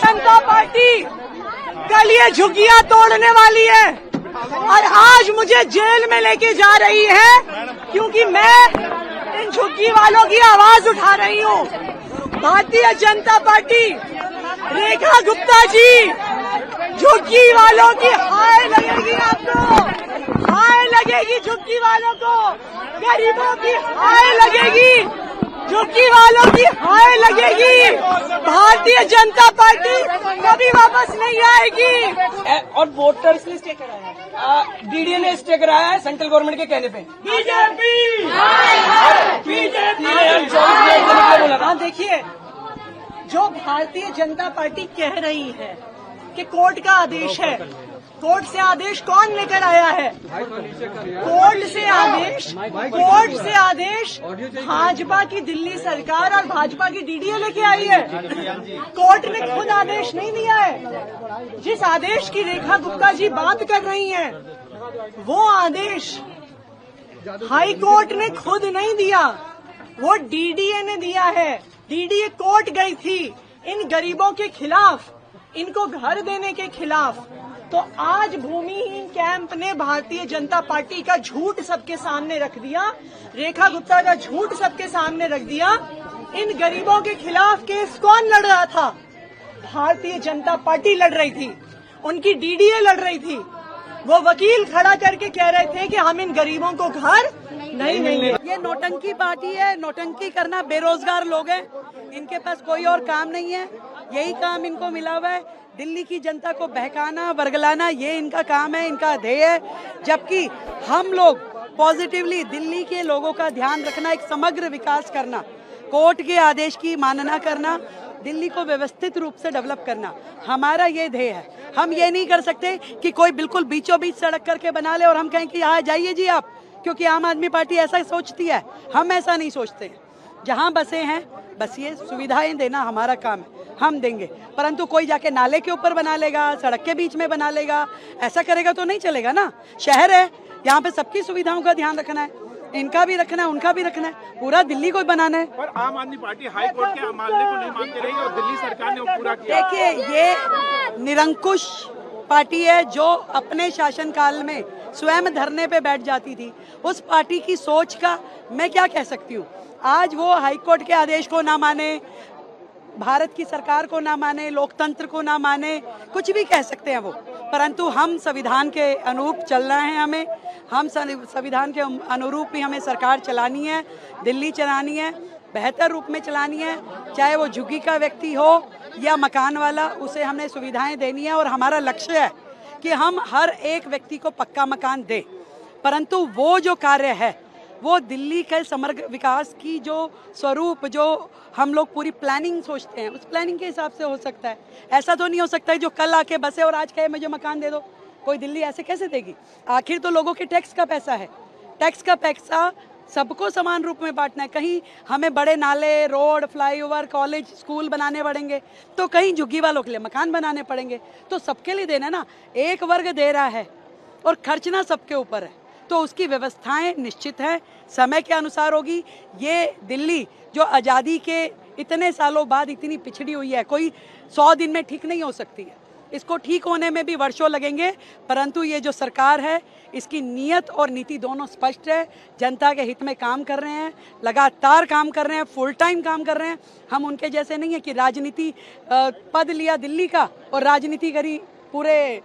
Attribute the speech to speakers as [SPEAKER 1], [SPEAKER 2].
[SPEAKER 1] जनता party कल ये झुग्गियां तोड़ने वाली है और आज मुझे जेल में लेके जा रही है क्योंकि मैं इन झुग्गी वालों की आवाज उठा रही हूँ। भारतीय जनता पार्टी, रेखा गुप्ता जी, झुग्गी वालों की हाय लगेगी आपको, हाय लगेगी झुग्गी वालों को, गरीबों की हाय लगेगी, झुग्गी वालों की हाय लगेगी। भारतीय जनता पार्टी कभी वापस नहीं आएगी।
[SPEAKER 2] और वोटर्स ने स्टे कराया है, डीडीए ने स्टे कराया है सेंट्रल गवर्नमेंट के कहने पे।
[SPEAKER 1] बीजेपी हाँ, देखिए, जो भारतीय जनता पार्टी कह रही है कि कोर्ट का आदेश है, कोर्ट से आदेश कौन लेकर आया है? कोर्ट से आदेश भाजपा की दिल्ली सरकार और भाजपा की डीडीए लेके आई है। कोर्ट ने खुद आदेश नहीं दिया है। जिस आदेश की रेखा गुप्ता जी बात कर रही हैं, वो आदेश हाई कोर्ट ने खुद नहीं दिया, वो डीडीए ने दिया है। डीडीए कोर्ट गई थी इन गरीबों के खिलाफ, इनको घर देने के खिलाफ। तो आज भूमिहीन कैंप ने भारतीय जनता पार्टी का झूठ सबके सामने रख दिया, रेखा गुप्ता का झूठ सबके सामने रख दिया। इन गरीबों के खिलाफ केस कौन लड़ रहा था? भारतीय जनता पार्टी लड़ रही थी, उनकी डीडीए लड़ रही थी। वो वकील खड़ा करके कह रहे थे कि हम इन गरीबों को घर नहीं देंगे।
[SPEAKER 3] ये नौटंकी पार्टी है, नौटंकी करना। बेरोजगार लोग हैं, इनके पास कोई और काम नहीं है, यही काम इनको मिला हुआ है। दिल्ली की जनता को बहकाना, वर्गलाना, ये इनका काम है, इनका ध्येय है। जबकि हम लोग पॉजिटिवली दिल्ली के लोगों का ध्यान रखना, एक समग्र विकास करना, कोर्ट के आदेश की मानना करना, दिल्ली को व्यवस्थित रूप से डेवलप करना, हमारा ये ध्येय है। हम ये नहीं कर सकते कि कोई बिल्कुल बीचों बीच सड़क करके बना ले और हम कहें कि यहाँ जाइए जी आप, क्योंकि आम आदमी पार्टी ऐसा सोचती है। हम ऐसा नहीं सोचते हैं। जहाँ बसे हैं, बस ये सुविधाएं देना हमारा काम है, हम देंगे। परंतु कोई जाके नाले के ऊपर बना लेगा, सड़क के बीच में बना लेगा, ऐसा करेगा तो नहीं चलेगा ना। शहर है, यहाँ पे सबकी सुविधाओं का ध्यान रखना है, इनका भी रखना है, उनका भी रखना है, पूरा दिल्ली को बनाना है।
[SPEAKER 4] पर आम आदमी पार्टी हाई कोर्ट के मामले को नहीं मानती रही और दिल्ली सरकार ने वो पूरा किया।
[SPEAKER 3] देखिए, ये निरंकुश पार्टी है जो अपने शासनकाल में स्वयं धरने पे बैठ जाती थी। उस पार्टी की सोच का मैं क्या कह सकती हूँ। आज वो हाईकोर्ट के आदेश को ना माने, भारत की सरकार को ना माने, लोकतंत्र को ना माने, कुछ भी कह सकते हैं वो, परंतु हम संविधान के अनुरूप चलना है। हम संविधान के अनुरूप ही हमें सरकार चलानी है, दिल्ली चलानी है, बेहतर रूप में चलानी है। चाहे वो झुग्गी का व्यक्ति हो या मकान वाला, उसे हमने सुविधाएं देनी है। और हमारा लक्ष्य है कि हम हर एक व्यक्ति को पक्का मकान दें। परंतु वो जो कार्य है, वो दिल्ली के समग्र विकास की जो स्वरूप, जो हम लोग पूरी प्लानिंग सोचते हैं, उस प्लानिंग के हिसाब से हो सकता है। ऐसा तो नहीं हो सकता है जो कल आके बसे और आज कहे मुझे मकान दे दो। कोई दिल्ली ऐसे कैसे देगी? आखिर तो लोगों के टैक्स का पैसा है, टैक्स का पैसा सबको समान रूप में बांटना है। कहीं हमें बड़े नाले, रोड, फ्लाईओवर, कॉलेज, स्कूल बनाने पड़ेंगे, तो कहीं झुग्गी वालों के लिए मकान बनाने पड़ेंगे। तो सबके लिए देना ना। एक वर्ग दे रहा है और खर्चना सबके ऊपर है, तो उसकी व्यवस्थाएं निश्चित हैं, समय के अनुसार होगी। ये दिल्ली जो आज़ादी के इतने सालों बाद इतनी पिछड़ी हुई है, कोई 100 दिन में ठीक नहीं हो सकती है। इसको ठीक होने में भी वर्षों लगेंगे। परंतु ये जो सरकार है, इसकी नीयत और नीति दोनों स्पष्ट है। जनता के हित में काम कर रहे हैं, लगातार काम कर रहे हैं, फुल टाइम काम कर रहे हैं। हम उनके जैसे नहीं है कि राजनीति पद लिया दिल्ली का और राजनीति करी पूरे